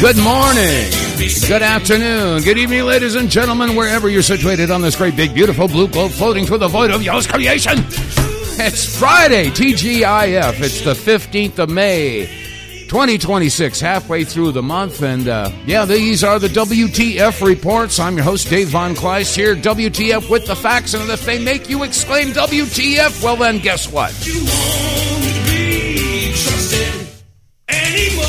Good morning, good afternoon, good evening, ladies and gentlemen, wherever you're situated on this great, big, beautiful blue globe floating through the void of y'all's creation. It's Friday, TGIF. It's the 15th of May, 2026, halfway through the month. And, these are the WTF reports. I'm your host, Dave vonKleist here. WTF with the facts. And if they make you exclaim WTF, well, then guess what? You won't be trusted anymore.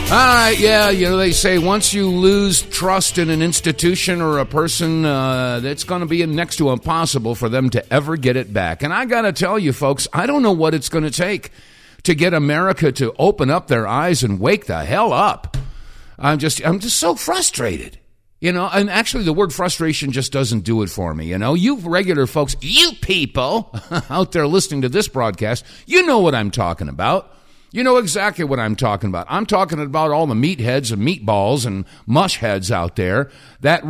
All right, they say once you lose trust in an institution or a person, it's going to be next to impossible for them to ever get it back. And I got to tell you, folks, I don't know what it's going to take to get America to open up their eyes and wake the hell up. I'm just so frustrated, and actually the word frustration just doesn't do it for me. You regular folks, you people out there listening to this broadcast, you know what I'm talking about. You know exactly what I'm talking about. I'm talking about all the meatheads and meatballs and mush heads out there that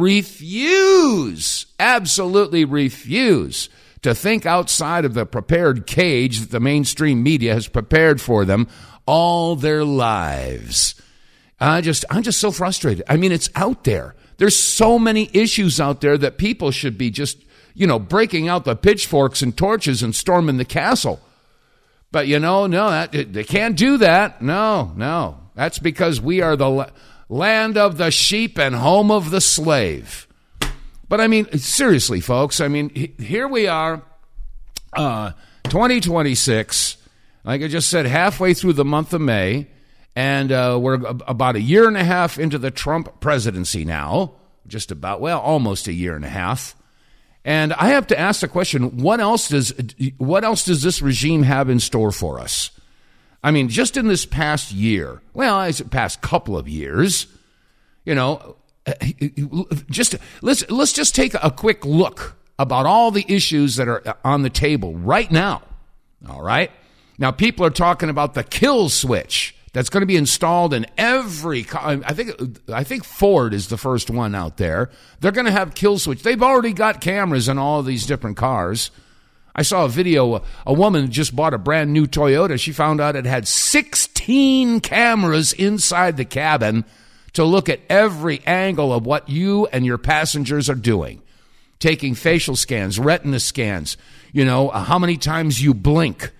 absolutely refuse to think outside of the prepared cage that the mainstream media has prepared for them all their lives. I'm just so frustrated. I mean, it's out there. There's so many issues out there that people should be just, breaking out the pitchforks and torches and storming the castle. But, they can't do that. No. That's because we are the land of the sheep and home of the slave. But, I mean, seriously, folks, here we are, 2026, like I just said, halfway through the month of May, and we're about a year and a half into the Trump presidency now, almost a year and a half. And I have to ask the question, what else does this regime have in store for us? I mean, just in this past year, past couple of years, let's just take a quick look about all the issues that are on the table right now. All right? Now, people are talking about the kill switch that's going to be installed in every car. I think Ford is the first one out there. They're going to have kill switch. They've already got cameras in all of these different cars. I saw a video. A woman just bought a brand new Toyota. She found out it had 16 cameras inside the cabin to look at every angle of what you and your passengers are doing. Taking facial scans, retina scans, how many times you blink.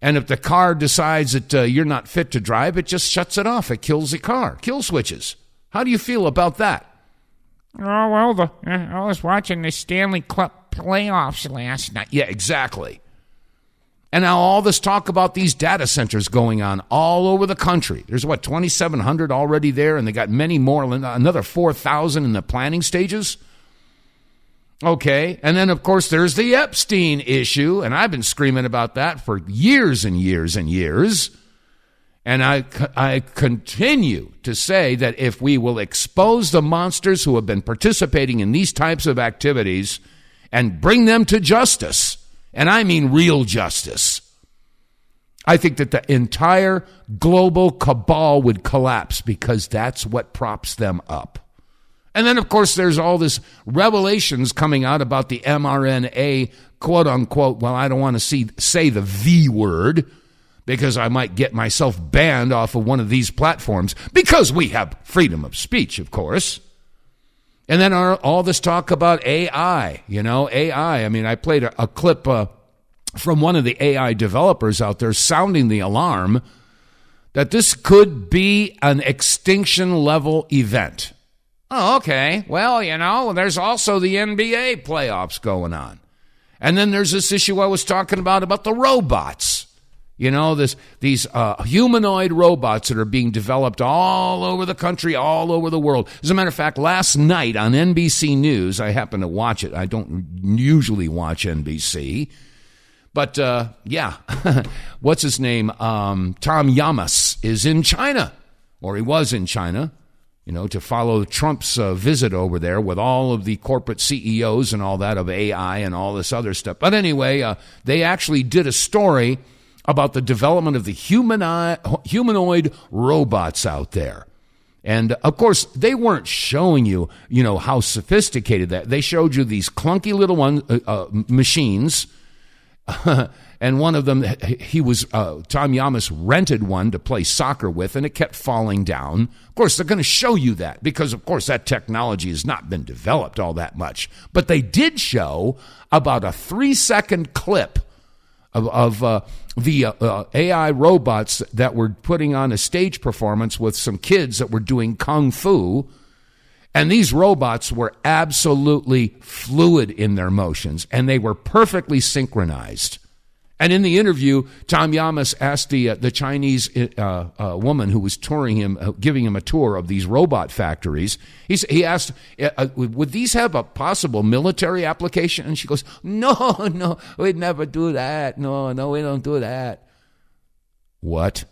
And if the car decides that you're not fit to drive, it just shuts it off. It kills the car. Kill switches. How do you feel about that? Oh, well, I was watching the Stanley Cup playoffs last night. Yeah, exactly. And now all this talk about these data centers going on all over the country. There's, 2,700 already there, and they got many more, another 4,000 in the planning stages. Okay, and then, of course, there's the Epstein issue, and I've been screaming about that for years and years and years. And I continue to say that if we will expose the monsters who have been participating in these types of activities and bring them to justice, and I mean real justice, I think that the entire global cabal would collapse because that's what props them up. And then, of course, there's all this revelations coming out about the mRNA, quote unquote. Well, I don't want to say the V word because I might get myself banned off of one of these platforms because we have freedom of speech, of course. And then all this talk about AI, AI. I mean, I played a clip from one of the AI developers out there sounding the alarm that this could be an extinction level event. Oh, okay. Well, there's also the NBA playoffs going on. And then there's this issue I was talking about the robots. These humanoid robots that are being developed all over the country, all over the world. As a matter of fact, last night on NBC News, I happened to watch it. I don't usually watch NBC. But, what's his name? Tom Yamas is in China, or he was in China. To follow Trump's visit over there with all of the corporate CEOs and all that of AI and all this other stuff. But anyway, they actually did a story about the development of the humanoid robots out there. And, of course, they weren't showing you, how sophisticated that. They showed you these clunky little machines and one of them, Tom Yamas rented one to play soccer with, and it kept falling down. Of course, they're going to show you that because, of course, that technology has not been developed all that much. But they did show about a 3-second clip of the AI robots that were putting on a stage performance with some kids that were doing kung fu. And these robots were absolutely fluid in their motions, and they were perfectly synchronized. And in the interview, Tom Yamas asked the Chinese woman who was touring him, giving him a tour of these robot factories. He asked, would these have a possible military application? And she goes, no, we'd never do that. No, we don't do that. What?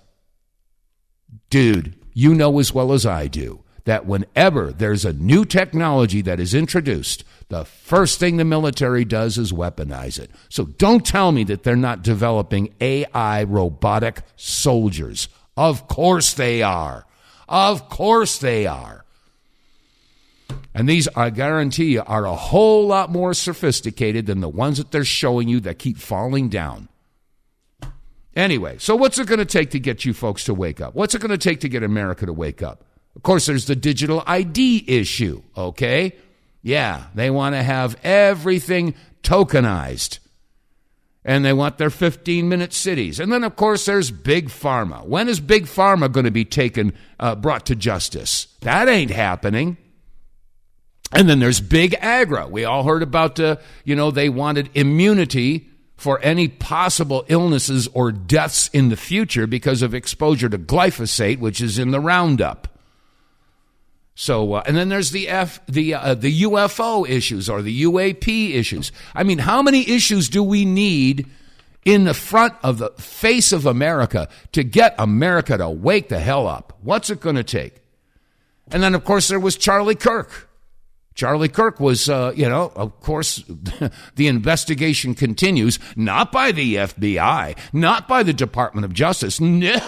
Dude, you know as well as I do that whenever there's a new technology that is introduced, the first thing the military does is weaponize it. So don't tell me that they're not developing AI robotic soldiers. Of course they are. Of course they are. And these, I guarantee you, are a whole lot more sophisticated than the ones that they're showing you that keep falling down. Anyway, so what's it going to take to get you folks to wake up? What's it going to take to get America to wake up? Of course, there's the digital ID issue, okay? Yeah, they want to have everything tokenized. And they want their 15-minute cities. And then, of course, there's Big Pharma. When is Big Pharma going to be brought to justice? That ain't happening. And then there's Big Agra. We all heard about, they wanted immunity for any possible illnesses or deaths in the future because of exposure to glyphosate, which is in the Roundup. So, and then there's the UFO issues or the UAP issues. I mean, how many issues do we need in the front of the face of America to get America to wake the hell up? What's it going to take? And then, of course, there was Charlie Kirk. Charlie Kirk was, of course, the investigation continues, not by the FBI, not by the Department of Justice. No.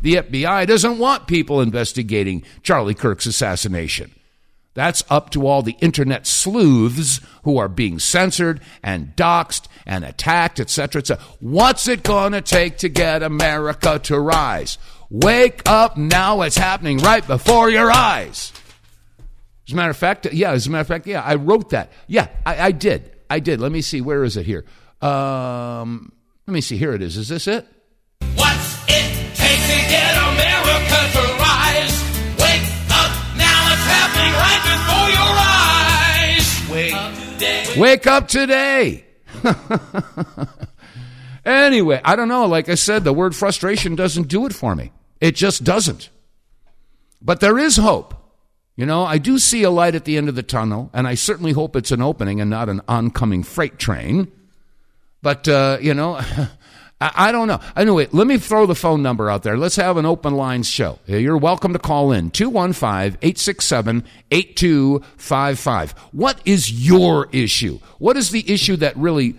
The FBI doesn't want people investigating Charlie Kirk's assassination. That's up to all the internet sleuths who are being censored and doxxed and attacked, etc., etc. What's it going to take to get America to rise? Wake up now. It's happening right before your eyes. As a matter of fact, I wrote that. Yeah, I did. Let me see. Where is it here? Let me see. Here it is. Is this it? What's it take to get America to rise? Wake up now. It's happening right before your eyes. Wake up today. Anyway, I don't know. Like I said, the word frustration doesn't do it for me. It just doesn't. But there is hope. I do see a light at the end of the tunnel, and I certainly hope it's an opening and not an oncoming freight train. But, I don't know. Anyway, let me throw the phone number out there. Let's have an open lines show. You're welcome to call in, 215-867-8255. What is your issue? What is the issue that really,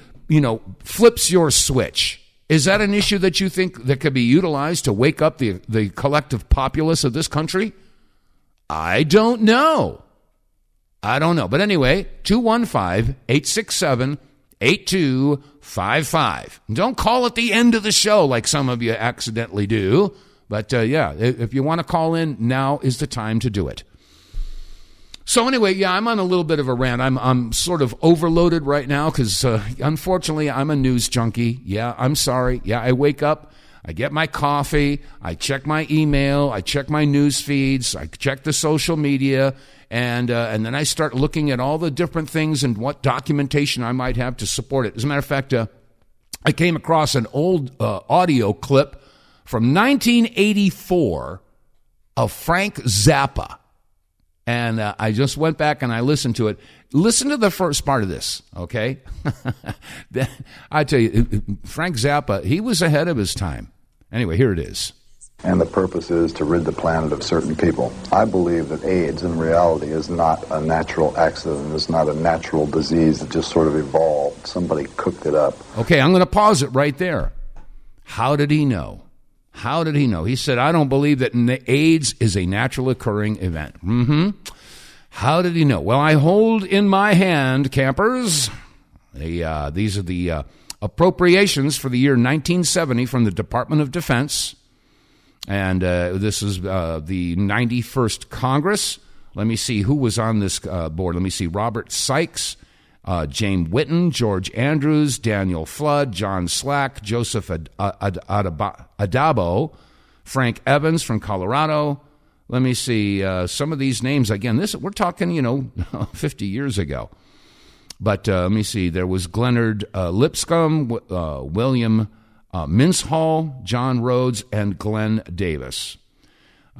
flips your switch? Is that an issue that you think that could be utilized to wake up the collective populace of this country? I don't know. But anyway, 215-867-8255. Don't call at the end of the show like some of you accidentally do. But, if you want to call in, now is the time to do it. So anyway, I'm on a little bit of a rant. I'm sort of overloaded right now because, unfortunately, I'm a news junkie. Yeah, I'm sorry. Yeah, I wake up. I get my coffee, I check my email, I check my news feeds, I check the social media, and then I start looking at all the different things and what documentation I might have to support it. As a matter of fact, I came across an old audio clip from 1984 of Frank Zappa, and I just went back and I listened to it. Listen to the first part of this, okay? I tell you, Frank Zappa, he was ahead of his time. Anyway, here it is. And the purpose is to rid the planet of certain people. I believe that AIDS in reality is not a natural accident. It's not a natural disease that just sort of evolved. Somebody cooked it up. Okay, I'm going to pause it right there. How did he know? He said, I don't believe that AIDS is a natural occurring event. How did he know? Well, I hold in my hand, campers, these are the appropriations for the year 1970 from the Department of Defense. And this is the 91st Congress. Let me see who was on this board. Let me see. Robert Sykes, James Whitten, George Andrews, Daniel Flood, John Slack, Joseph Adabo, Frank Evans from Colorado. Let me see some of these names. Again, we're talking, 50 years ago. But let me see. There was Glenard Lipscomb, William Minshall, John Rhodes, and Glenn Davis.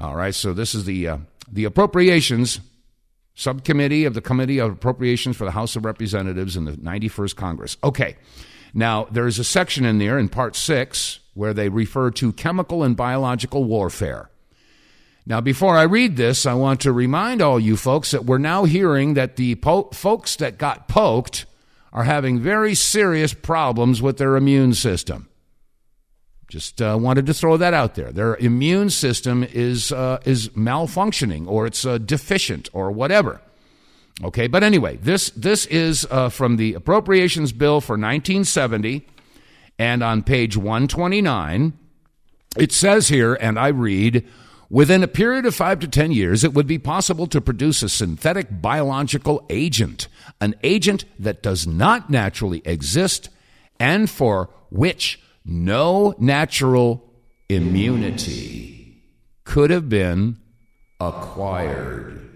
All right, so this is the Appropriations Subcommittee of the Committee of Appropriations for the House of Representatives in the 91st Congress. Okay, now there's a section in there in Part 6 where they refer to chemical and biological warfare. Now, before I read this, I want to remind all you folks that we're now hearing that the folks that got poked are having very serious problems with their immune system. Just wanted to throw that out there. Their immune system is malfunctioning, or it's deficient, or whatever. Okay, but anyway, this is from the Appropriations Bill for 1970, and on page 129, it says here, and I read, within a period of 5 to 10 years, it would be possible to produce a synthetic biological agent, an agent that does not naturally exist and for which no natural immunity could have been acquired.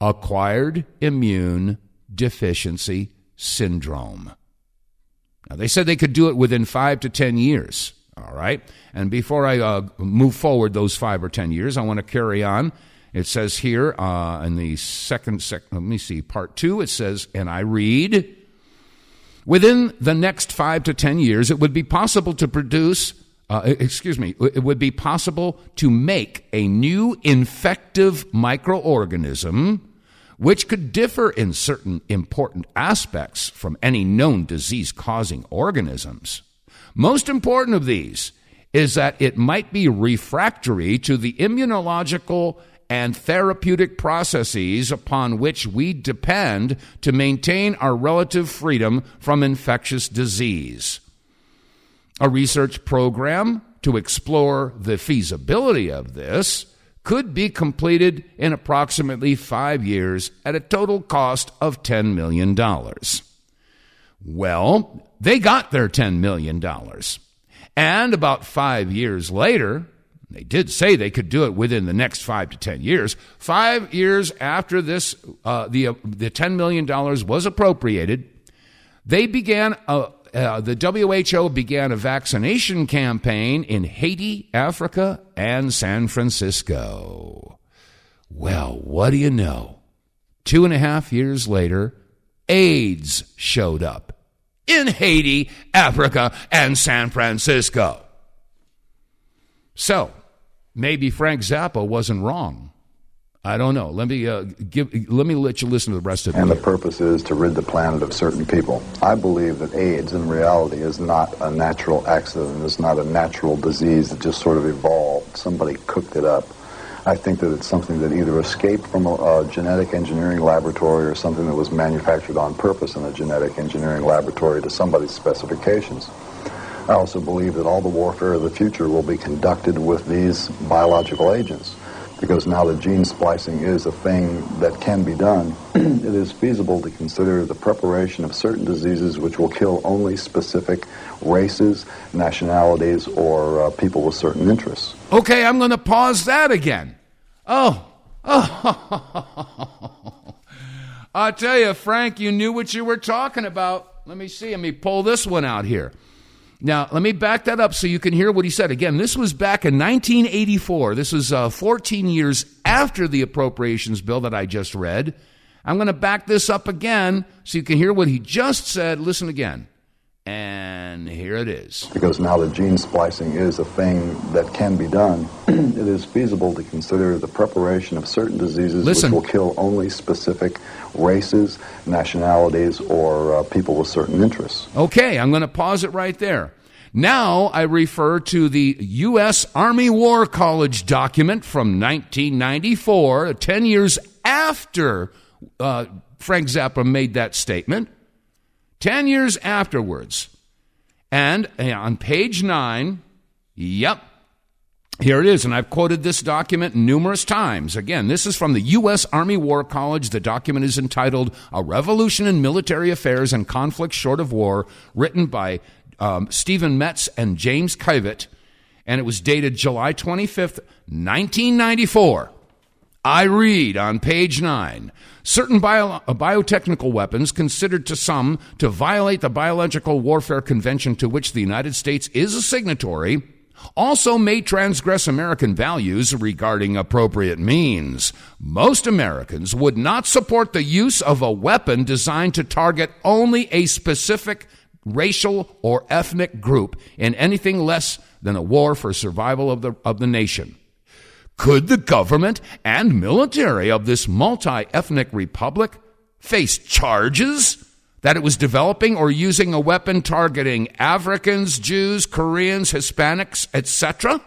Acquired immune deficiency syndrome. Now, they said they could do it within 5 to 10 years. All right. And before I move forward those 5 or 10 years, I want to carry on. It says here in the let me see, Part 2, it says, and I read, within the next 5 to 10 years, it would be possible to produce, it would be possible to make a new infective microorganism which could differ in certain important aspects from any known disease-causing organisms. Most important of these is that it might be refractory to the immunological and therapeutic processes upon which we depend to maintain our relative freedom from infectious disease. A research program to explore the feasibility of this could be completed in approximately 5 years at a total cost of $10 million. Well, they got their $10 million. And about 5 years later, they did say they could do it within the next 5 to 10 years. 5 years after this, the $10 million was appropriated, they began, the WHO began a vaccination campaign in Haiti, Africa, and San Francisco. Well, what do you know? 2.5 years later, AIDS showed up in Haiti, Africa, and San Francisco. So, maybe Frank Zappa wasn't wrong. I don't know. Let me let you listen to the rest of it. And the purpose is to rid the planet of certain people. I believe that AIDS in reality is not a natural accident. It's not a natural disease that just sort of evolved. Somebody cooked it up. I think that it's something that either escaped from a genetic engineering laboratory or something that was manufactured on purpose in a genetic engineering laboratory to somebody's specifications. I also believe that all the warfare of the future will be conducted with these biological agents, because now that gene splicing is a thing that can be done, it is feasible to consider the preparation of certain diseases which will kill only specific races, nationalities, or people with certain interests. Okay, I'm going to pause that again. Oh. I'll tell you, Frank, you knew what you were talking about. Let me see. Let me pull this one out here. Now, let me back that up so you can hear what he said. Again, this was back in 1984. This was 14 years after the appropriations bill that I just read. I'm going to back this up again so you can hear what he just said. Listen again. And here it is. Because now that gene splicing is a thing that can be done, it is feasible to consider the preparation of certain diseases which will kill only specific races, nationalities, or people with certain interests. Okay, I'm going to pause it right there. Now I refer to the U.S. Army War College document from 1994, 10 years after Frank Zappa made that statement. 10 years afterwards, And on page 9, yep, here it is, and I've quoted this document numerous times. Again, this is from the U.S. Army War College. The document is entitled A Revolution in Military Affairs and Conflicts Short of War, written by Stephen Metz and James Kivett, and it was dated July 25th, 1994. I read on page 9, certain biotechnical weapons considered to some to violate the Biological Warfare Convention to which the United States is a signatory also may transgress American values regarding appropriate means. Most Americans would not support the use of a weapon designed to target only a specific racial or ethnic group in anything less than a war for survival of the nation. Could the government and military of this multi-ethnic republic face charges that it was developing or using a weapon targeting Africans, Jews, Koreans, Hispanics, etc.?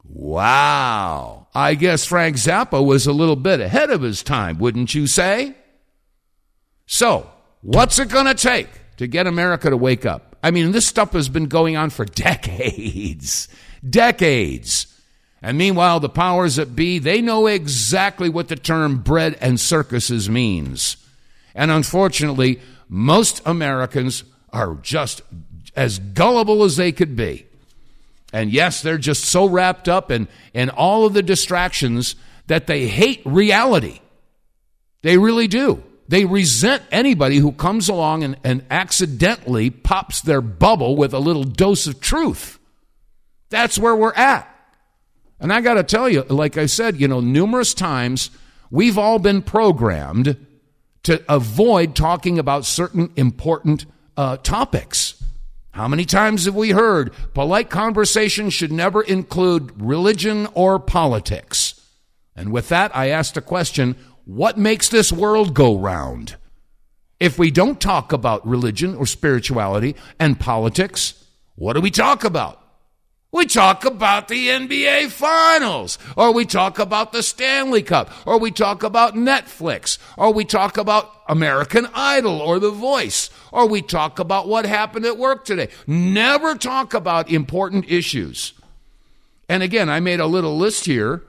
Wow. I guess Frank Zappa was a little bit ahead of his time, wouldn't you say? So, what's it going to take to get America to wake up? I mean, this stuff has been going on for decades. Decades. And meanwhile, the powers that be, they know exactly what the term bread and circuses means. And unfortunately, most Americans are just as gullible as they could be. And yes, they're just so wrapped up in all of the distractions that they hate reality. They really do. They resent anybody who comes along and accidentally pops their bubble with a little dose of truth. That's where we're at. And I got to tell you, like I said, numerous times we've all been programmed to avoid talking about certain important topics. How many times have we heard polite conversation should never include religion or politics? And with that, I asked a question, what makes this world go round? If we don't talk about religion or spirituality and politics, what do we talk about? We talk about the NBA Finals, or we talk about the Stanley Cup, or we talk about Netflix, or we talk about American Idol or The Voice, or we talk about what happened at work today. Never talk about important issues. And again, I made a little list here.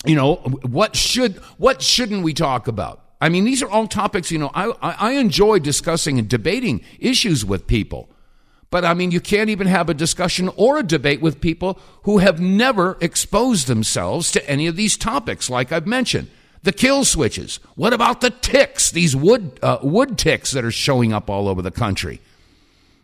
What shouldn't we talk about? I mean, these are all topics, I enjoy discussing and debating issues with people. But, I mean, you can't even have a discussion or a debate with people who have never exposed themselves to any of these topics, like I've mentioned. The kill switches. What about the ticks, these wood ticks that are showing up all over the country?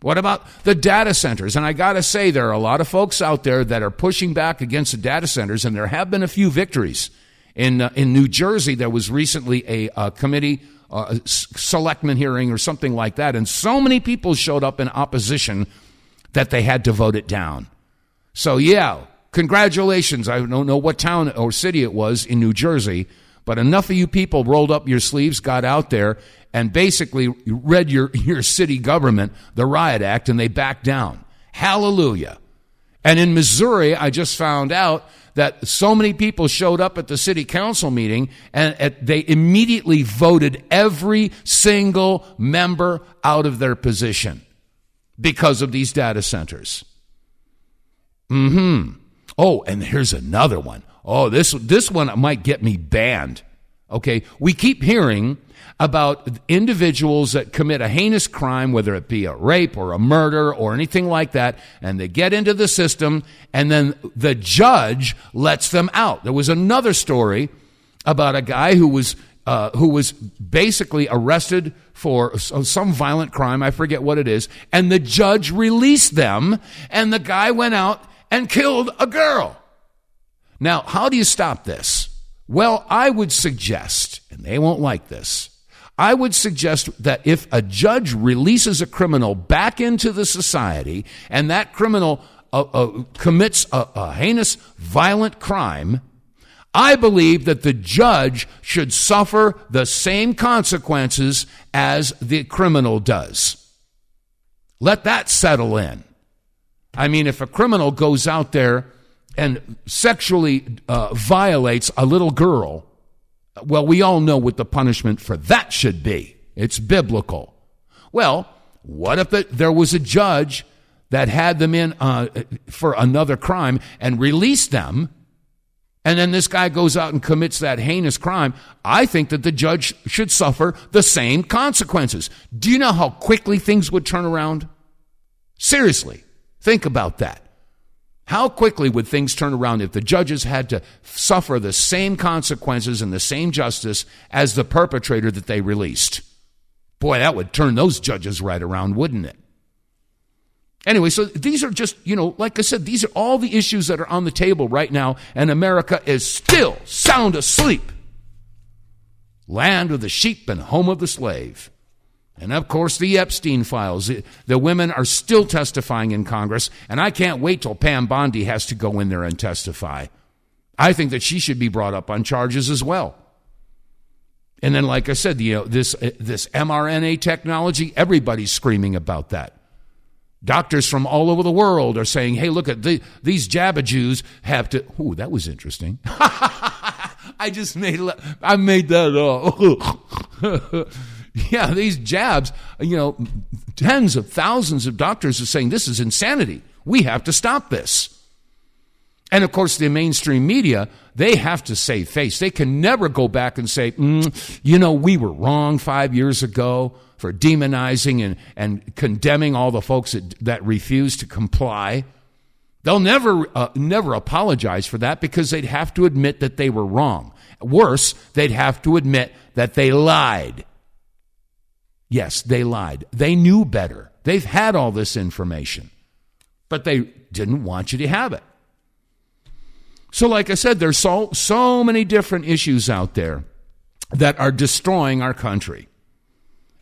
What about the data centers? And I got to say, there are a lot of folks out there that are pushing back against the data centers, and there have been a few victories. In New Jersey, there was recently a committee selectman hearing or something like that, and so many people showed up in opposition that they had to vote it down. So yeah, congratulations. I don't know what town or city it was in New Jersey, but enough of you people rolled up your sleeves, got out there, and basically read your city government the Riot Act, and they backed down. Hallelujah. And in Missouri, I just found out that so many people showed up at the city council meeting, and they immediately voted every single member out of their position because of these data centers. Oh, and here's another one. Oh, this one might get me banned. Okay, we keep hearing about individuals that commit a heinous crime, whether it be a rape or a murder or anything like that, and they get into the system, and then the judge lets them out. There was another story about a guy who was basically arrested for some violent crime, I forget what it is, and the judge released them, and the guy went out and killed a girl. Now, how do you stop this? Well, I would suggest, and they won't like this, I would suggest that if a judge releases a criminal back into the society and that criminal commits a heinous, violent crime, I believe that the judge should suffer the same consequences as the criminal does. Let that settle in. I mean, if a criminal goes out there and sexually violates a little girl, well, we all know what the punishment for that should be. It's biblical. Well, What if there was a judge that had them in for another crime and released them, and then this guy goes out and commits that heinous crime? I think that the judge should suffer the same consequences. Do you know how quickly things would turn around? Seriously, think about that. How quickly would things turn around if the judges had to suffer the same consequences and the same justice as the perpetrator that they released? Boy, that would turn those judges right around, wouldn't it? Anyway, so these are just, like I said, these are all the issues that are on the table right now, and America is still sound asleep. Land of the sheep and home of the slave. And, of course, the Epstein files. The women are still testifying in Congress, and I can't wait till Pam Bondi has to go in there and testify. I think that she should be brought up on charges as well. And then, like I said, this mRNA technology, everybody's screaming about that. Doctors from all over the world are saying, hey, look at these Jabba-Jews have to... Ooh, that was interesting. I made that up. Yeah, these jabs, tens of thousands of doctors are saying this is insanity. We have to stop this. And, of course, the mainstream media, they have to save face. They can never go back and say, we were wrong 5 years ago for demonizing and condemning all the folks that refuse to comply. They'll never apologize for that because they'd have to admit that they were wrong. Worse, they'd have to admit that they lied. Yes, they lied. They knew better. They've had all this information, but they didn't want you to have it. So like I said, there's so many different issues out there that are destroying our country.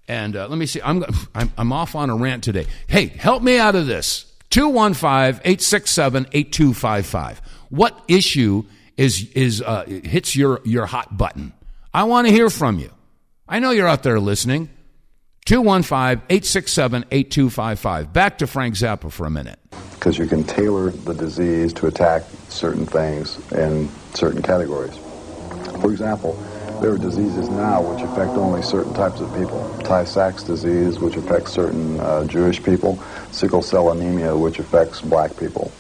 And let me see, I'm off on a rant today. Hey, help me out of this. 215-867-8255. What issue hits your hot button? I want to hear from you. I know you're out there listening. 215-867-8255. Back to Frank Zappa for a minute. Because you can tailor the disease to attack certain things in certain categories. For example, there are diseases now which affect only certain types of people. Tay-Sachs disease, which affects certain Jewish people. Sickle cell anemia, which affects black people.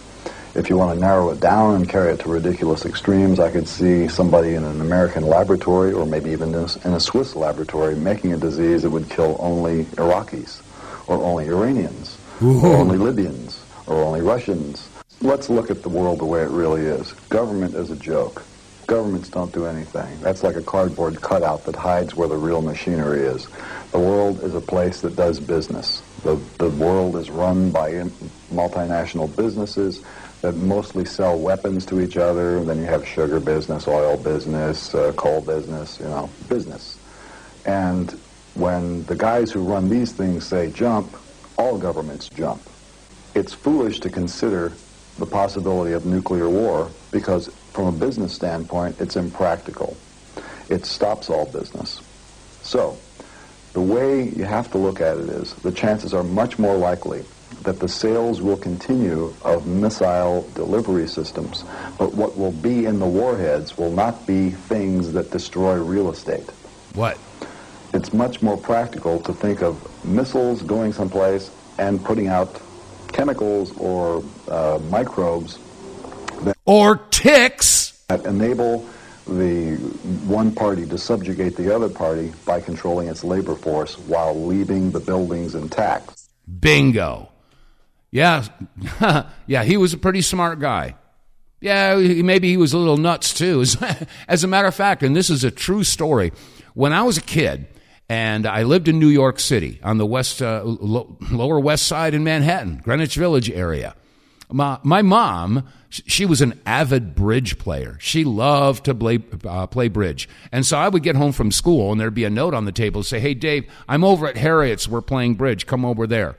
If you want to narrow it down and carry it to ridiculous extremes, I could see somebody in an American laboratory, or maybe even in a Swiss laboratory, making a disease that would kill only Iraqis, or only Iranians, or only Libyans, or only Russians. Let's look at the world the way it really is. Government is a joke. Governments don't do anything. That's like a cardboard cutout that hides where the real machinery is. The world is a place that does business. The world is run by multinational businesses that mostly sell weapons to each other. And then you have sugar business, oil business, coal business, business. And when the guys who run these things say jump, all governments jump. It's foolish to consider the possibility of nuclear war because from a business standpoint, it's impractical. It stops all business. So, the way you have to look at it is the chances are much more likely that the sales will continue of missile delivery systems, but what will be in the warheads will not be things that destroy real estate. What? It's much more practical to think of missiles going someplace and putting out chemicals or microbes or ticks that enable the one party to subjugate the other party by controlling its labor force while leaving the buildings intact. Bingo. Yeah, yeah, he was a pretty smart guy. Yeah, maybe he was a little nuts too. As a matter of fact, and this is a true story, when I was a kid and I lived in New York City on the lower west side in Manhattan, Greenwich Village area, my mom, she was an avid bridge player. She loved to play bridge. And so I would get home from school and there'd be a note on the table to say, hey, Dave, I'm over at Harriet's. We're playing bridge. Come over there.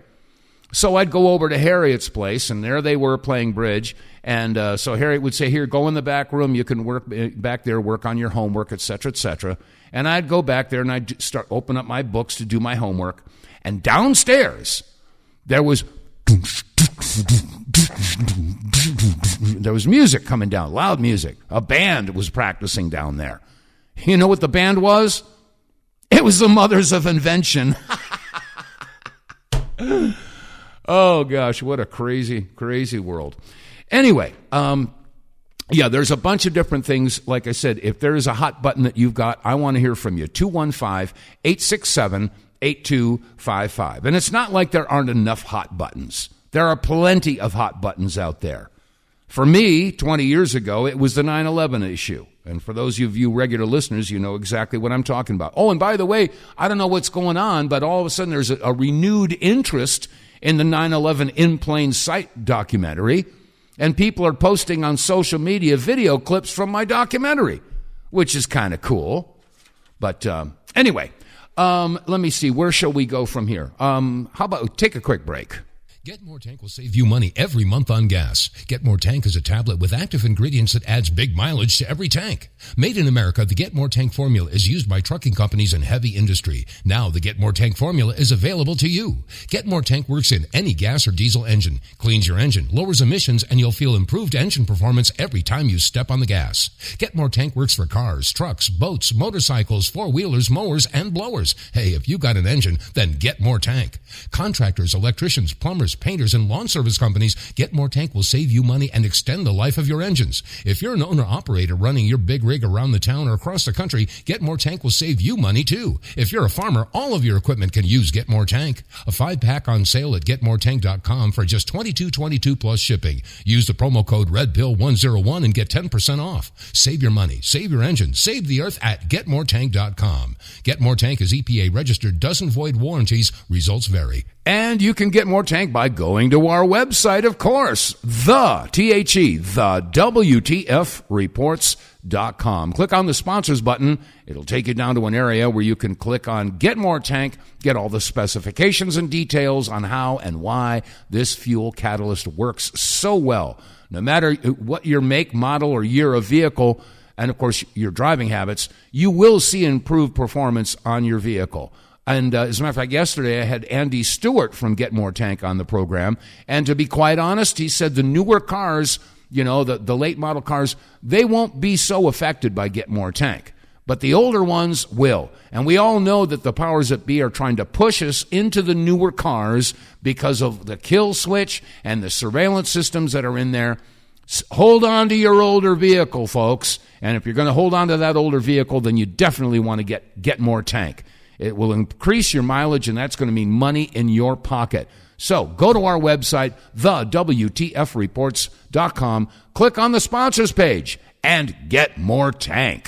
So I'd go over to Harriet's place, and there they were playing bridge. And so Harriet would say, here, go in the back room. You can work back there, work on your homework, et cetera, et cetera. And I'd go back there, and I'd start open up my books to do my homework. And downstairs, there was music coming down, loud music. A band was practicing down there. You know what the band was? It was the Mothers of Invention. Oh, gosh, what a crazy, crazy world. Anyway, yeah, there's a bunch of different things. Like I said, if there is a hot button that you've got, I want to hear from you. 215-867-8255. And it's not like there aren't enough hot buttons. There are plenty of hot buttons out there. For me, 20 years ago, it was the 9/11 issue. And for those of you regular listeners, you know exactly what I'm talking about. Oh, and by the way, I don't know what's going on, but all of a sudden there's a renewed interest in the 9/11 In Plain Sight documentary. And people are posting on social media video clips from my documentary, which is kind of cool. But anyway, let me see. Where shall we go from here? How about take a quick break? Get More Tank will save you money every month on gas. Get More Tank is a tablet with active ingredients that adds big mileage to every tank. Made in America, the Get More Tank formula is used by trucking companies and heavy industry. Now the Get More Tank formula is available to you. Get More Tank works in any gas or diesel engine, cleans your engine, lowers emissions, and you'll feel improved engine performance every time you step on the gas. Get More Tank works for cars, trucks, boats, motorcycles, four-wheelers, mowers, and blowers. Hey, if you got an engine, then Get More Tank. Contractors, electricians, plumbers, painters, and lawn service companies, Get More Tank will save you money and extend the life of your engines. If you're an owner-operator running your big rig around the town or across the country, Get More Tank will save you money too. If you're a farmer, all of your equipment can use Get More Tank. A 5-pack on sale at GetMoreTank.com for just $22.22 plus shipping. Use the promo code RedPill101 and get 10% off. Save your money, save your engine, save the earth at GetMoreTank.com. Get More Tank is EPA registered, doesn't void warranties, results vary. And you can get More Tank by going to our website, of course, the WTFReports.com. Click on the sponsors button. It'll take you down to an area where you can click on Get More Tank, get all the specifications and details on how and why this fuel catalyst works so well. No matter what your make, model, or year of vehicle, and of course your driving habits, you will see improved performance on your vehicle. And as a matter of fact, yesterday I had Andy Stewart from Get More Tank on the program. And to be quite honest, he said the newer cars, you know, the late model cars, they won't be so affected by Get More Tank. But the older ones will. And we all know that the powers that be are trying to push us into the newer cars because of the kill switch and the surveillance systems that are in there. Hold on to your older vehicle, folks. And if you're going to hold on to that older vehicle, then you definitely want to get More Tank. It will increase your mileage, and that's going to mean money in your pocket. So go to our website, TheWTFReports.com, click on the sponsors page, and get More Tank.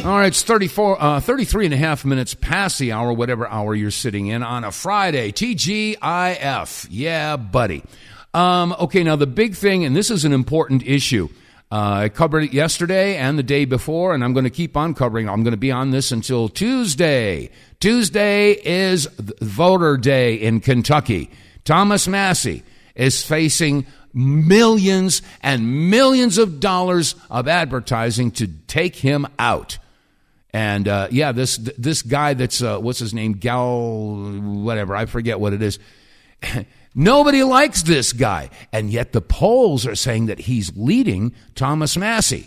All right, it's 33 and a half minutes past the hour, whatever hour you're sitting in, on a Friday. TGIF. Yeah, buddy. Okay, now the big thing, and this is an important issue. I covered it yesterday and the day before, and I'm going to keep on covering it. I'm going to be on this until Tuesday. Tuesday is voter day in Kentucky. Thomas Massie is facing millions and millions of dollars of advertising to take him out. And, yeah, this guy that's, what's his name? Whatever, I forget what it is. Nobody likes this guy. And yet the polls are saying that he's leading Thomas Massie.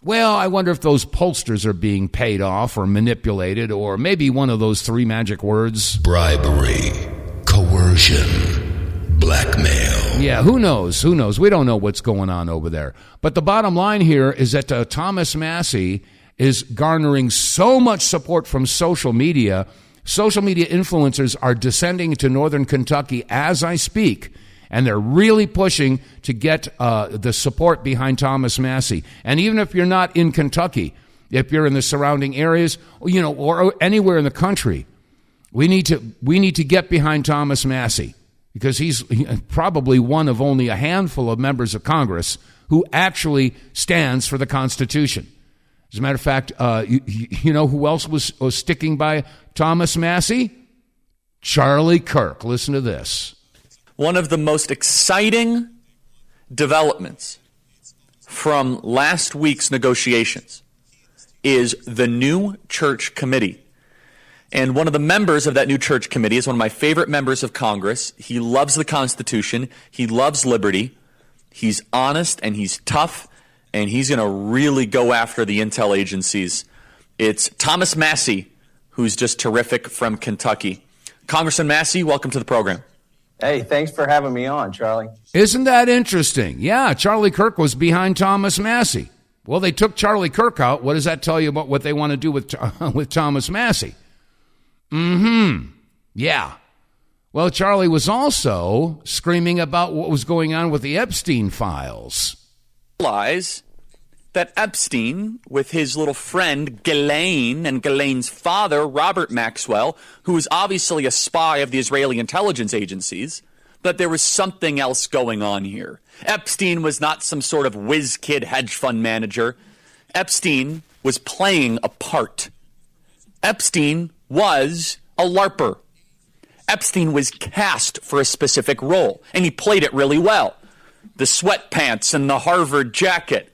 Well, I wonder if those pollsters are being paid off or manipulated, or maybe one of those three magic words. Bribery, coercion, blackmail. Yeah, who knows? Who knows? We don't know what's going on over there. But the bottom line here is that Thomas Massie is garnering so much support from social media. Social media influencers are descending to northern Kentucky as I speak, and they're really pushing to get the support behind Thomas Massie. And even if you're not in Kentucky, if you're in the surrounding areas, you know, or anywhere in the country, we need to get behind Thomas Massie, because he's probably one of only a handful of members of Congress who actually stands for the Constitution. As a matter of fact, you know who else was sticking by Thomas Massie? Charlie Kirk. Listen to this. One of the most exciting developments from last week's negotiations is the new church committee. And one of the members of that new church committee is one of my favorite members of Congress. He loves the Constitution. He loves liberty. He's honest and he's tough, and he's going to really go after the intel agencies. It's Thomas Massie, who's just terrific from Kentucky. Congressman Massie, welcome to the program. Hey, thanks for having me on, Charlie. Isn't that interesting? Yeah, Charlie Kirk was behind Thomas Massie. Well, they took Charlie Kirk out. What does that tell you about what they want to do with Thomas Massie? Yeah. Well, Charlie was also screaming about what was going on with the Epstein files. Realize that Epstein, with his little friend Ghislaine and Ghislaine's father, Robert Maxwell, who was obviously a spy of the Israeli intelligence agencies, that there was something else going on here. Epstein was not some sort of whiz-kid hedge fund manager. Epstein was playing a part. Epstein was a LARPer. Epstein was cast for a specific role, and he played it really well. The sweatpants and the Harvard jacket,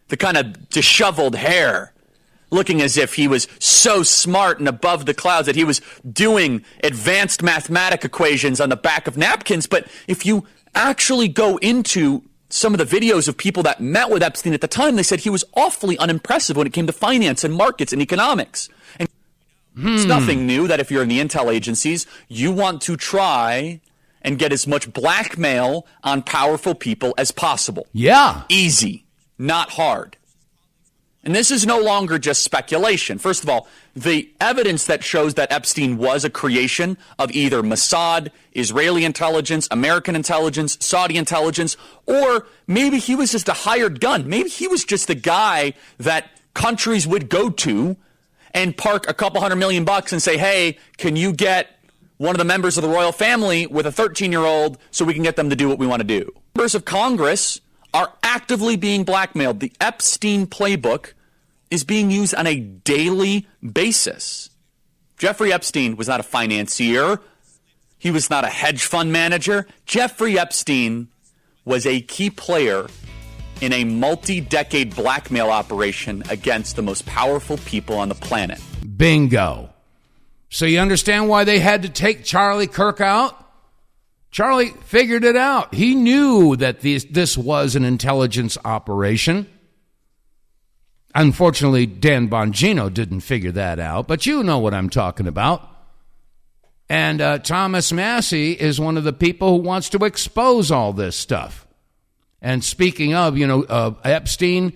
the kind of disheveled hair, looking as if he was so smart and above the clouds that he was doing advanced mathematic equations on the back of napkins. But if you actually go into some of the videos of people that met with Epstein at the time, they said he was awfully unimpressive when it came to finance and markets and economics. And it's nothing new that if you're in the intel agencies, you want to try and get as much blackmail on powerful people as possible. Yeah. Easy, not hard. And this is no longer just speculation. First of all, the evidence that shows that Epstein was a creation of either Mossad, Israeli intelligence, American intelligence, Saudi intelligence, or maybe he was just a hired gun. Maybe he was just the guy that countries would go to and park a couple $100 million and say, hey, can you get one of the members of the royal family with a 13-year-old so we can get them to do what we want to do? Members of Congress are actively being blackmailed. The Epstein playbook is being used on a daily basis. Jeffrey Epstein was not a financier. He was not a hedge fund manager. Jeffrey Epstein was a key player in a multi-decade blackmail operation against the most powerful people on the planet. Bingo. So you understand why they had to take Charlie Kirk out? Charlie figured it out. He knew that this was an intelligence operation. Unfortunately, Dan Bongino didn't figure that out, but you know what I'm talking about. And Thomas Massie is one of the people who wants to expose all this stuff. And speaking of, Epstein,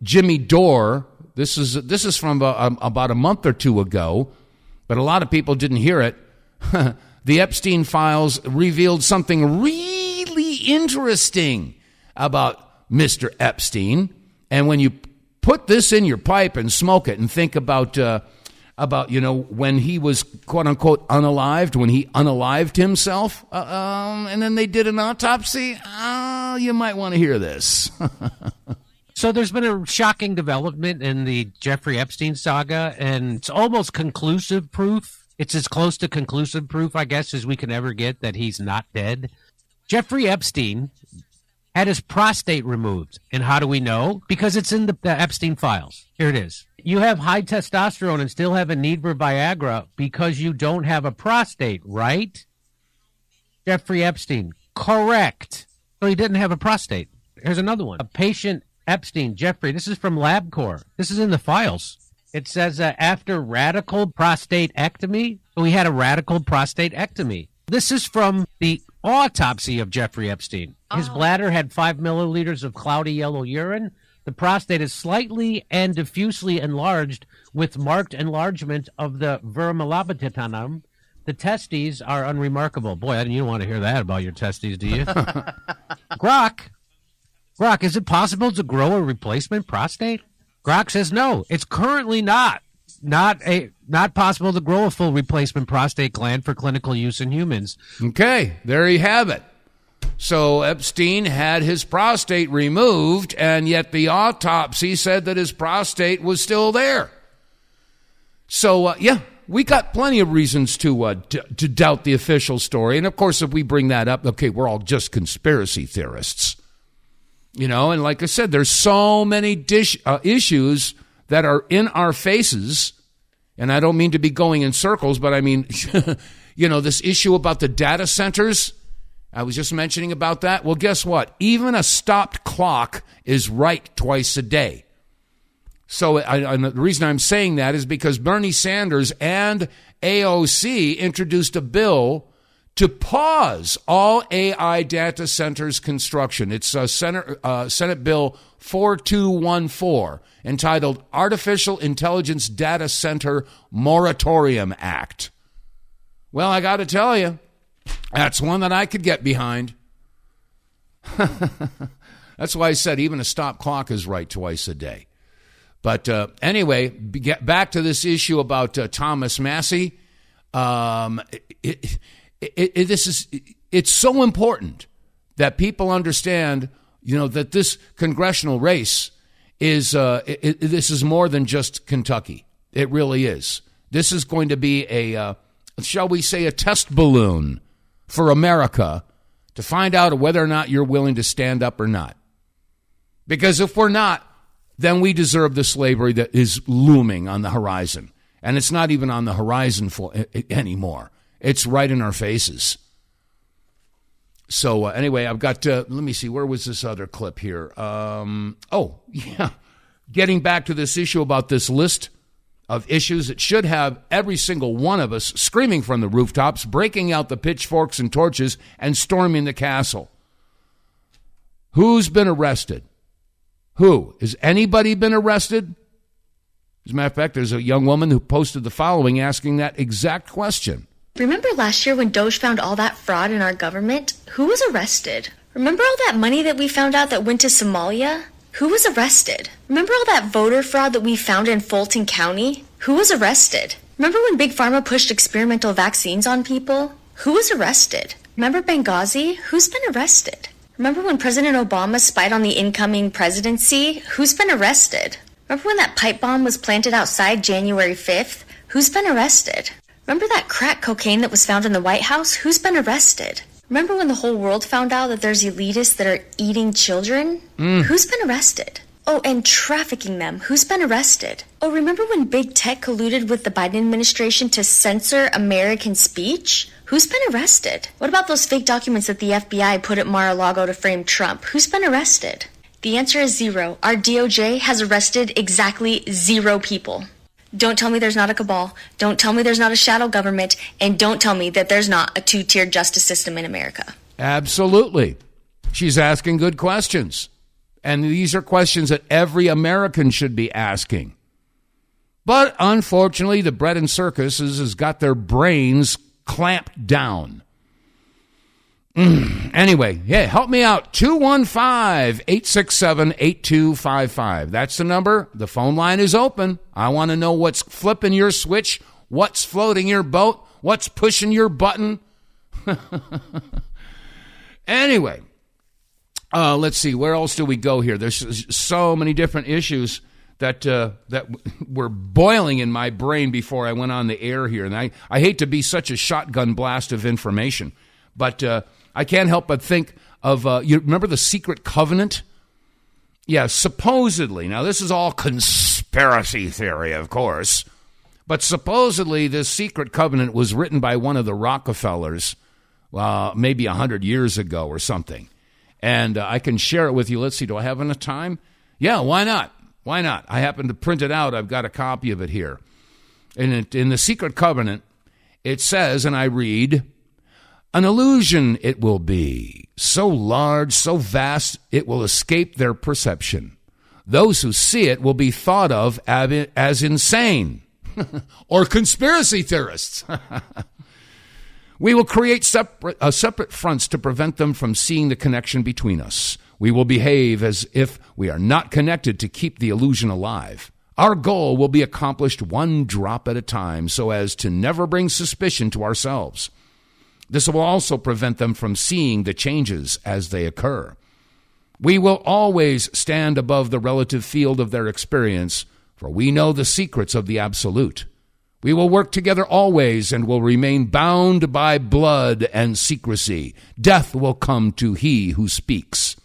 Jimmy Dore, this is from about a month or two ago, but a lot of people didn't hear it. The Epstein files revealed something really interesting about Mr. Epstein. And when you put this in your pipe and smoke it and think about when he was, quote unquote, unalived, when he unalived himself, and then they did an autopsy, you might want to hear this. So there's been a shocking development in the Jeffrey Epstein saga, and it's almost conclusive proof. It's as close to conclusive proof, I guess, as we can ever get that he's not dead. Jeffrey Epstein had his prostate removed. And how do we know? Because it's in the Epstein files. Here it is. You have high testosterone and still have a need for Viagra because you don't have a prostate, right? Jeffrey Epstein. Correct. So he didn't have a prostate. Here's another one. A patient, Epstein, Jeffrey. This is from LabCorp. This is in the files. It says after radical prostatectomy, we had a radical prostatectomy. This is from the autopsy of Jeffrey Epstein. His bladder had 5 milliliters of cloudy yellow urine. The prostate is slightly and diffusely enlarged with marked enlargement of the vermilabitatanum. The testes are unremarkable. Boy, you don't want to hear that about your testes, do you? Grok, is it possible to grow a replacement prostate? Grok says no. It's currently not possible to grow a full replacement prostate gland for clinical use in humans. Okay, there you have it. So Epstein had his prostate removed, and yet the autopsy said that his prostate was still there. So, we got plenty of reasons to doubt the official story. And, of course, if we bring that up, okay, we're all just conspiracy theorists. And like I said, there's so many issues that are in our faces, and I don't mean to be going in circles, but I mean, this issue about the data centers. I was just mentioning about that. Well, guess what? Even a stopped clock is right twice a day. So the reason I'm saying that is because Bernie Sanders and AOC introduced a bill to pause all AI data centers construction. It's Senate Bill 4214, entitled Artificial Intelligence Data Center Moratorium Act. Well, I got to tell you, that's one that I could get behind. That's why I said even a stop clock is right twice a day. But anyway, get back to this issue about Thomas Massie. It's so important that people understand, that this congressional race is this is more than just Kentucky. It really is. This is going to be shall we say, a test balloon for America to find out whether or not you're willing to stand up or not. Because if we're not, then we deserve the slavery that is looming on the horizon. And it's not even on the horizon anymore. It's right in our faces. So anyway, I've got, let me see, where was this other clip here? Getting back to this issue about this list of issues that should have every single one of us screaming from the rooftops, breaking out the pitchforks and torches, and storming the castle. Who's been arrested? Who? Has anybody been arrested? As a matter of fact, there's a young woman who posted the following asking that exact question. Remember last year when Doge found all that fraud in our government? Who was arrested? Remember all that money that we found out that went to Somalia? Who was arrested? Remember all that voter fraud that we found in Fulton County? Who was arrested? Remember when Big Pharma pushed experimental vaccines on people? Who was arrested? Remember Benghazi? Who's been arrested? Remember when President Obama spied on the incoming presidency? Who's been arrested? Remember when that pipe bomb was planted outside January 5th? Who's been arrested? Remember that crack cocaine that was found in the White House? Who's been arrested? Remember when the whole world found out that there's elitists that are eating children? Who's been arrested? Oh, and trafficking them. Who's been arrested? Oh, remember when big tech colluded with the Biden administration to censor American speech? Who's been arrested? What about those fake documents that the FBI put at Mar-a-Lago to frame Trump? Who's been arrested? The answer is 0. Our DOJ has arrested exactly 0 people. Don't tell me there's not a cabal. Don't tell me there's not a shadow government. And don't tell me that there's not a two-tiered justice system in America. Absolutely. She's asking good questions. And these are questions that every American should be asking. But unfortunately, the bread and circuses has got their brains clamped down. Anyway, help me out. 215-867-8255. That's the number. The phone line is open. I want to know what's flipping your switch, what's floating your boat, what's pushing your button. Anyway, let's see. Where else do we go here? There's so many different issues that were boiling in my brain before I went on the air here. And I hate to be such a shotgun blast of information, but I can't help but think of, you remember the Secret Covenant? Yeah, supposedly. Now, this is all conspiracy theory, of course. But supposedly, this Secret Covenant was written by one of the Rockefellers maybe 100 years ago or something. And I can share it with you. Let's see, do I have enough time? Yeah, why not? Why not? I happen to print it out. I've got a copy of it here. In the Secret Covenant, it says, and I read, "An illusion it will be, so large, so vast, it will escape their perception. Those who see it will be thought of as insane or conspiracy theorists. We will create separate fronts to prevent them from seeing the connection between us. We will behave as if we are not connected to keep the illusion alive. Our goal will be accomplished one drop at a time so as to never bring suspicion to ourselves. This will also prevent them from seeing the changes as they occur. We will always stand above the relative field of their experience, for we know the secrets of the absolute. We will work together always and will remain bound by blood and secrecy. Death will come to he who speaks.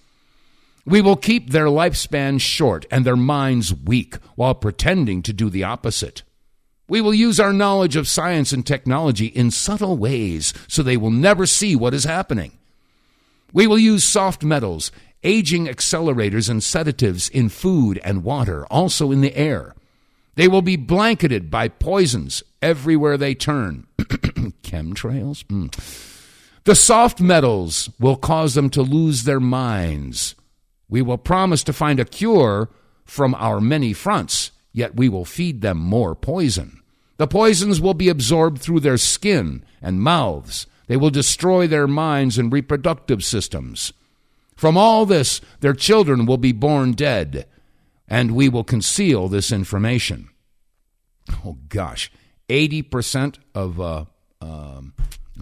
We will keep their lifespan short and their minds weak while pretending to do the opposite. We will use our knowledge of science and technology in subtle ways so they will never see what is happening. We will use soft metals, aging accelerators, and sedatives in food and water, also in the air. They will be blanketed by poisons everywhere they turn. Chemtrails? The soft metals will cause them to lose their minds. We will promise to find a cure from our many fronts, yet we will feed them more poison. The poisons will be absorbed through their skin and mouths. They will destroy their minds and reproductive systems. From all this, their children will be born dead, and we will conceal this information. Oh, gosh. 80% of, I'm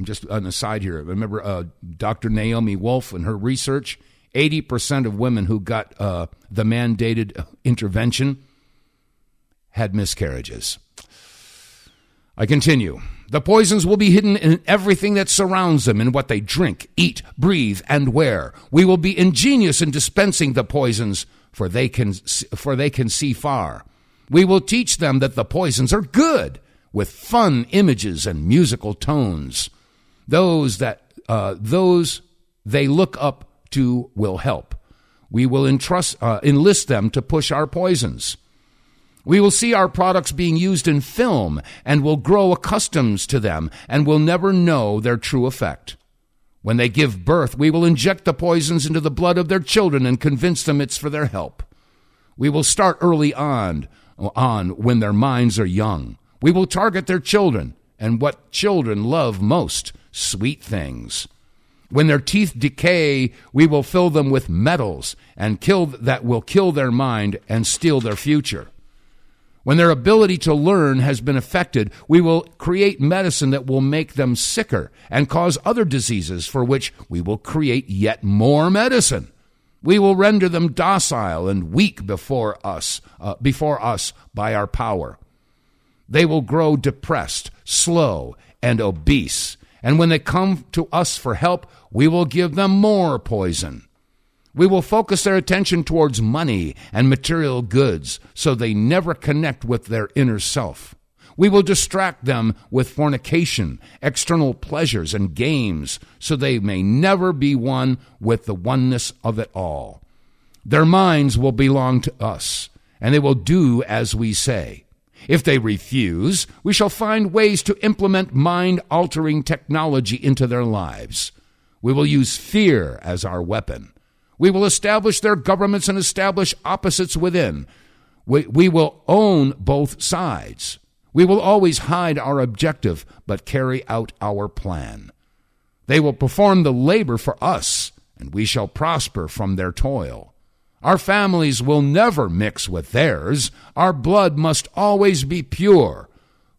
just on the side here. Remember Dr. Naomi Wolf and her research? 80% of women who got the mandated intervention had miscarriages. I continue. The poisons will be hidden in everything that surrounds them, in what they drink, eat, breathe, and wear. We will be ingenious in dispensing the poisons, for they can see far. We will teach them that the poisons are good, with fun images and musical tones. Those they look up to will help. We will enlist them to push our poisons. We will see our products being used in film and will grow accustomed to them and will never know their true effect. When they give birth, we will inject the poisons into the blood of their children and convince them it's for their help. We will start early on when their minds are young. We will target their children and what children love most, sweet things. When their teeth decay, we will fill them with metals that will kill their mind and steal their future. When their ability to learn has been affected, we will create medicine that will make them sicker and cause other diseases, for which we will create yet more medicine. We will render them docile and weak before us by our power. They will grow depressed, slow, and obese, and when they come to us for help, we will give them more poison. We will focus their attention towards money and material goods so they never connect with their inner self. We will distract them with fornication, external pleasures, and games so they may never be one with the oneness of it all. Their minds will belong to us, and they will do as we say. If they refuse, we shall find ways to implement mind-altering technology into their lives. We will use fear as our weapon. We will establish their governments and establish opposites within. We will own both sides. We will always hide our objective, but carry out our plan. They will perform the labor for us, and we shall prosper from their toil. Our families will never mix with theirs. Our blood must always be pure,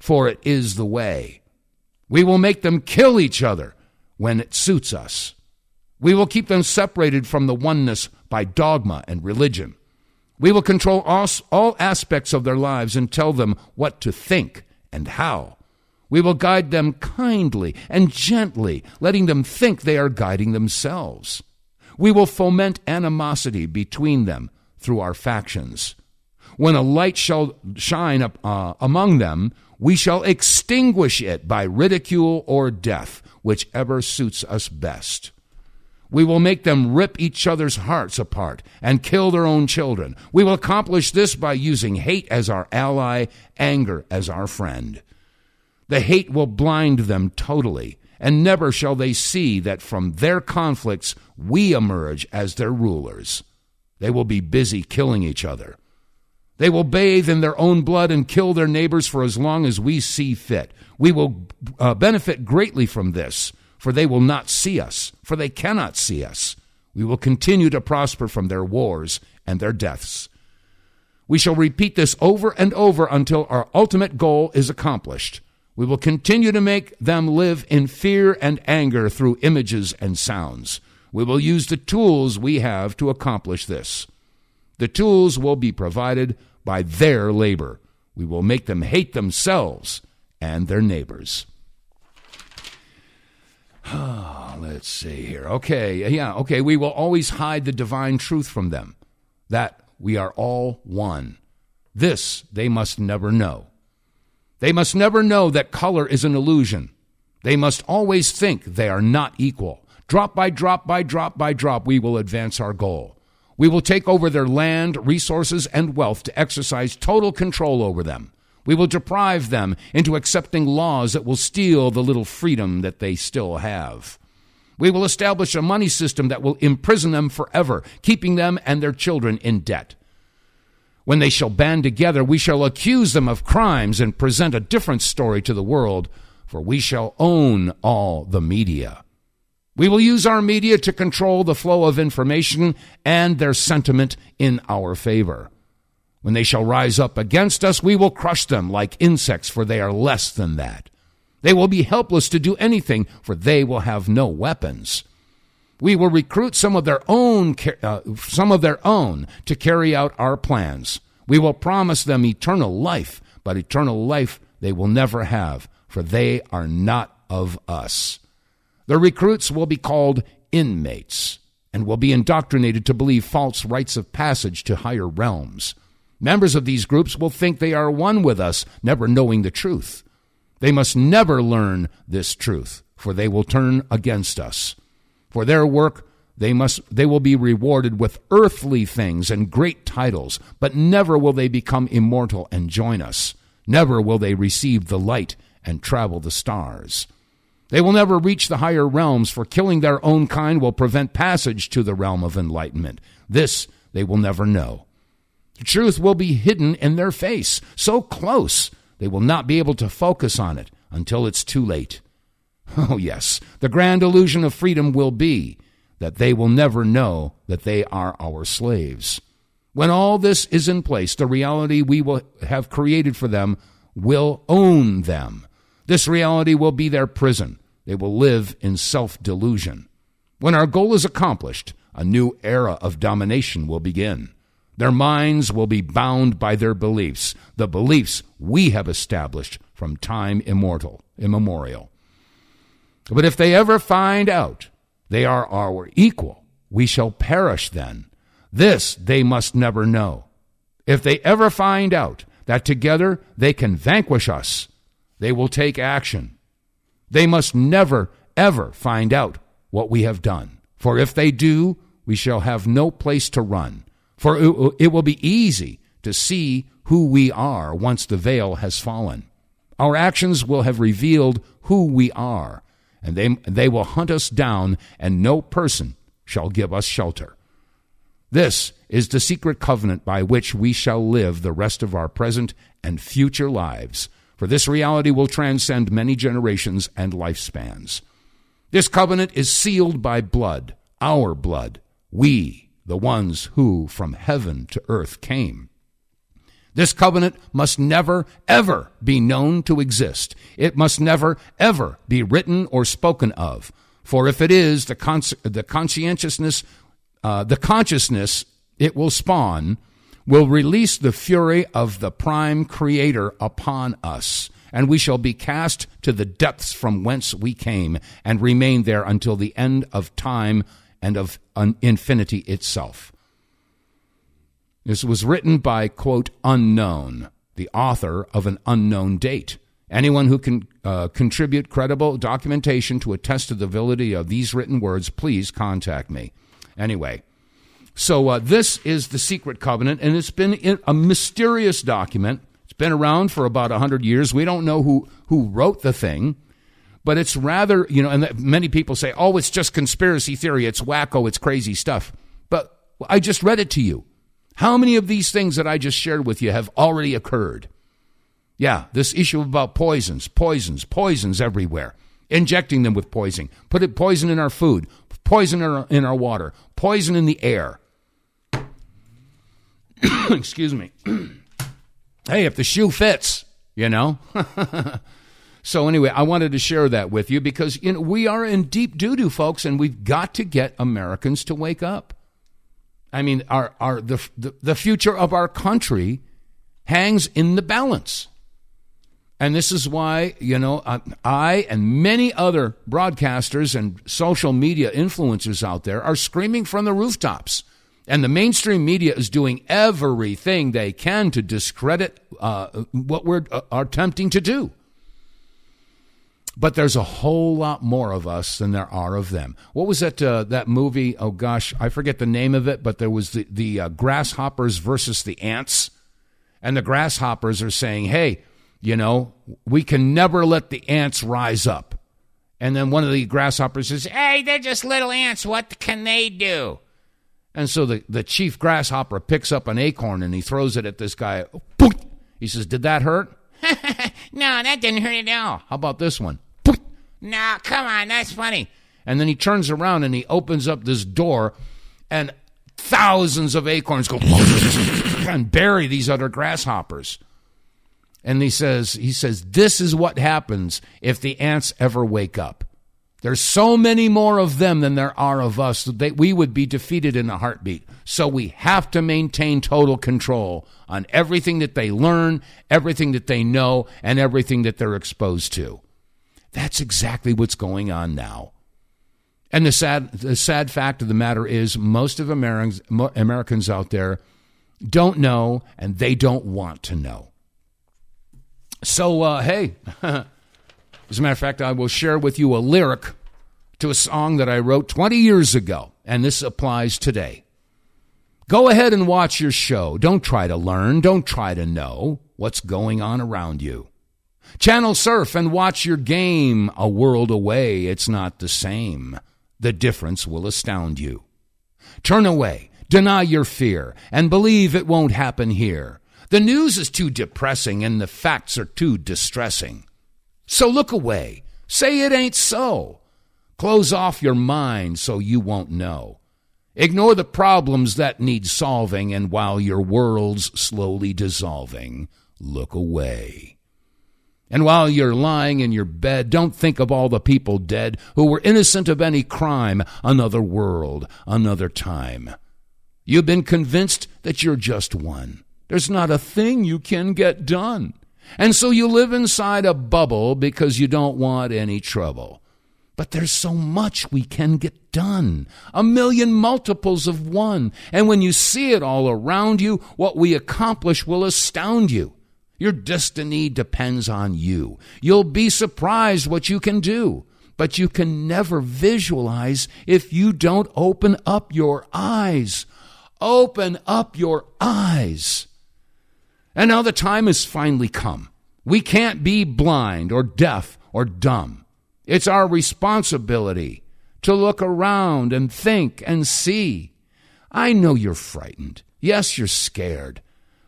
for it is the way. We will make them kill each other when it suits us. We will keep them separated from the oneness by dogma and religion. We will control all aspects of their lives and tell them what to think and how. We will guide them kindly and gently, letting them think they are guiding themselves. We will foment animosity between them through our factions. When a light shall shine up among them, we shall extinguish it by ridicule or death, whichever suits us best. We will make them rip each other's hearts apart and kill their own children. We will accomplish this by using hate as our ally, anger as our friend. The hate will blind them totally, and never shall they see that from their conflicts we emerge as their rulers. They will be busy killing each other. They will bathe in their own blood and kill their neighbors for as long as we see fit. We will benefit greatly from this, for they will not see us, for they cannot see us. We will continue to prosper from their wars and their deaths. We shall repeat this over and over until our ultimate goal is accomplished. We will continue to make them live in fear and anger through images and sounds. We will use the tools we have to accomplish this. The tools will be provided by their labor. We will make them hate themselves and their neighbors. Let's see here. Okay. We will always hide the divine truth from them, that we are all one. This they must never know. They must never know that color is an illusion. They must always think they are not equal. Drop by drop by drop by drop, we will advance our goal. We will take over their land, resources, and wealth to exercise total control over them. We will deprive them into accepting laws that will steal the little freedom that they still have. We will establish a money system that will imprison them forever, keeping them and their children in debt. When they shall band together, we shall accuse them of crimes and present a different story to the world, for we shall own all the media. We will use our media to control the flow of information and their sentiment in our favor. When they shall rise up against us, we will crush them like insects, for they are less than that. They will be helpless to do anything, for they will have no weapons. We will recruit some of their own to carry out our plans. We will promise them eternal life, but eternal life they will never have, for they are not of us. The recruits will be called inmates and will be indoctrinated to believe false rites of passage to higher realms. Members of these groups will think they are one with us, never knowing the truth. They must never learn this truth, for they will turn against us. For their work, they will be rewarded with earthly things and great titles, but never will they become immortal and join us. Never will they receive the light and travel the stars. They will never reach the higher realms, for killing their own kind will prevent passage to the realm of enlightenment. This they will never know. The truth will be hidden in their face, so close they will not be able to focus on it until it's too late. Oh yes, the grand illusion of freedom will be that they will never know that they are our slaves. When all this is in place, the reality we will have created for them will own them. This reality will be their prison. They will live in self-delusion. When our goal is accomplished, a new era of domination will begin. Their minds will be bound by their beliefs, the beliefs we have established from time immemorial. But if they ever find out they are our equal, we shall perish then. This they must never know. If they ever find out that together they can vanquish us, they will take action. They must never, ever find out what we have done. For if they do, we shall have no place to run. For it will be easy to see who we are once the veil has fallen. Our actions will have revealed who we are, and they will hunt us down, and no person shall give us shelter. This is the secret covenant by which we shall live the rest of our present and future lives, for this reality will transcend many generations and lifespans. This covenant is sealed by blood, our blood, we, the ones who from heaven to earth came. This covenant must never, ever be known to exist. It must never, ever be written or spoken of. For if it is, the consciousness it will spawn will release the fury of the prime creator upon us, and we shall be cast to the depths from whence we came and remain there until the end of time and of infinity itself. This was written by, quote, unknown, the author of an unknown date. Anyone who can contribute credible documentation to attest to the validity of these written words, please contact me. Anyway, so this is the secret covenant, and it's been a mysterious document. It's been around for about 100 years. We don't know who wrote the thing, but it's rather, and many people say, oh, it's just conspiracy theory. It's wacko. It's crazy stuff. But I just read it to you. How many of these things that I just shared with you have already occurred? Yeah, this issue about poisons everywhere. Injecting them with poison. Put poison in our food. Poison in our water. Poison in the air. Excuse me. Hey, if the shoe fits, So anyway, I wanted to share that with you because we are in deep doo-doo, folks, and we've got to get Americans to wake up. I mean, the future of our country hangs in the balance. And this is why, I and many other broadcasters and social media influencers out there are screaming from the rooftops. And the mainstream media is doing everything they can to discredit what we're attempting to do. But there's a whole lot more of us than there are of them. What was that movie? Oh, gosh, I forget the name of it, but there was the grasshoppers versus the ants. And the grasshoppers are saying, hey, we can never let the ants rise up. And then one of the grasshoppers says, hey, they're just little ants. What can they do? And so the chief grasshopper picks up an acorn and he throws it at this guy. He says, did that hurt? No, that didn't hurt at all. How about this one? No, come on, that's funny. And then he turns around and he opens up this door, and thousands of acorns go and bury these other grasshoppers. And he says, this is what happens if the ants ever wake up. There's so many more of them than there are of us that we would be defeated in a heartbeat. So we have to maintain total control on everything that they learn, everything that they know, and everything that they're exposed to. That's exactly what's going on now. And the sad fact of the matter is most of Americans out there don't know, and they don't want to know. So, hey, as a matter of fact, I will share with you a lyric to a song that I wrote 20 years ago, and this applies today. Go ahead and watch your show. Don't try to learn. Don't try to know what's going on around you. Channel surf and watch your game. A world away, it's not the same. The difference will astound you. Turn away, deny your fear, and believe it won't happen here. The news is too depressing and the facts are too distressing. So look away. Say it ain't so. Close off your mind so you won't know. Ignore the problems that need solving, and while your world's slowly dissolving, look away. And while you're lying in your bed, don't think of all the people dead who were innocent of any crime. Another world, another time. You've been convinced that you're just one. There's not a thing you can get done. And so you live inside a bubble because you don't want any trouble. But there's so much we can get done. 1,000,000 multiples of one. And when you see it all around you, what we accomplish will astound you. Your destiny depends on you. You'll be surprised what you can do, but you can never visualize if you don't open up your eyes. Open up your eyes. And now the time has finally come. We can't be blind or deaf or dumb. It's our responsibility to look around and think and see. I know you're frightened. Yes, you're scared.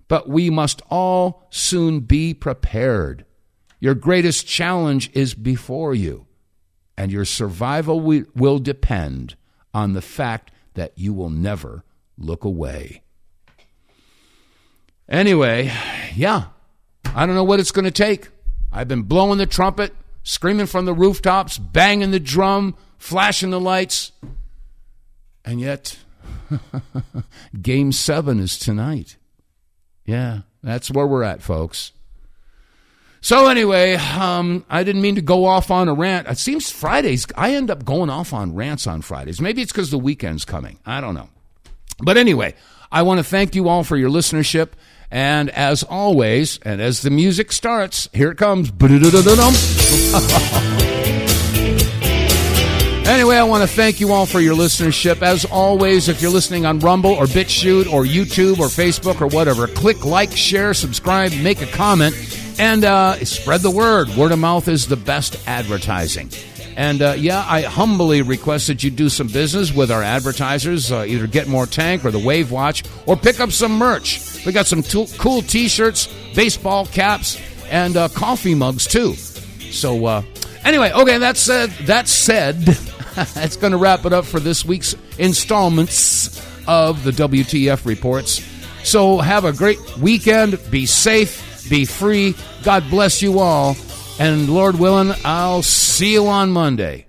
But we must all soon be prepared. Your greatest challenge is before you, and your survival will depend on the fact that you will never look away. Anyway, yeah, I don't know what it's going to take. I've been blowing the trumpet, screaming from the rooftops, banging the drum, flashing the lights, and yet Game 7 is tonight. Yeah, that's where we're at, folks. So anyway, I didn't mean to go off on a rant. It seems Fridays, I end up going off on rants on Fridays. Maybe it's because the weekend's coming. I don't know. But anyway, I want to thank you all for your listenership. And as always, and as the music starts, here it comes. Anyway, I want to thank you all for your listenership. As always, if you're listening on Rumble or BitChute or YouTube or Facebook or whatever, click like, share, subscribe, make a comment, and spread the word. Word of mouth is the best advertising. And I humbly request that you do some business with our advertisers, either Get More Tank or the Wave Watch, or pick up some merch. We got some cool T-shirts, baseball caps, and coffee mugs, too. So, anyway, okay, that said, that's going to wrap it up for this week's installments of the WTF Reports. So have a great weekend. Be safe. Be free. God bless you all. And Lord willing, I'll see you on Monday.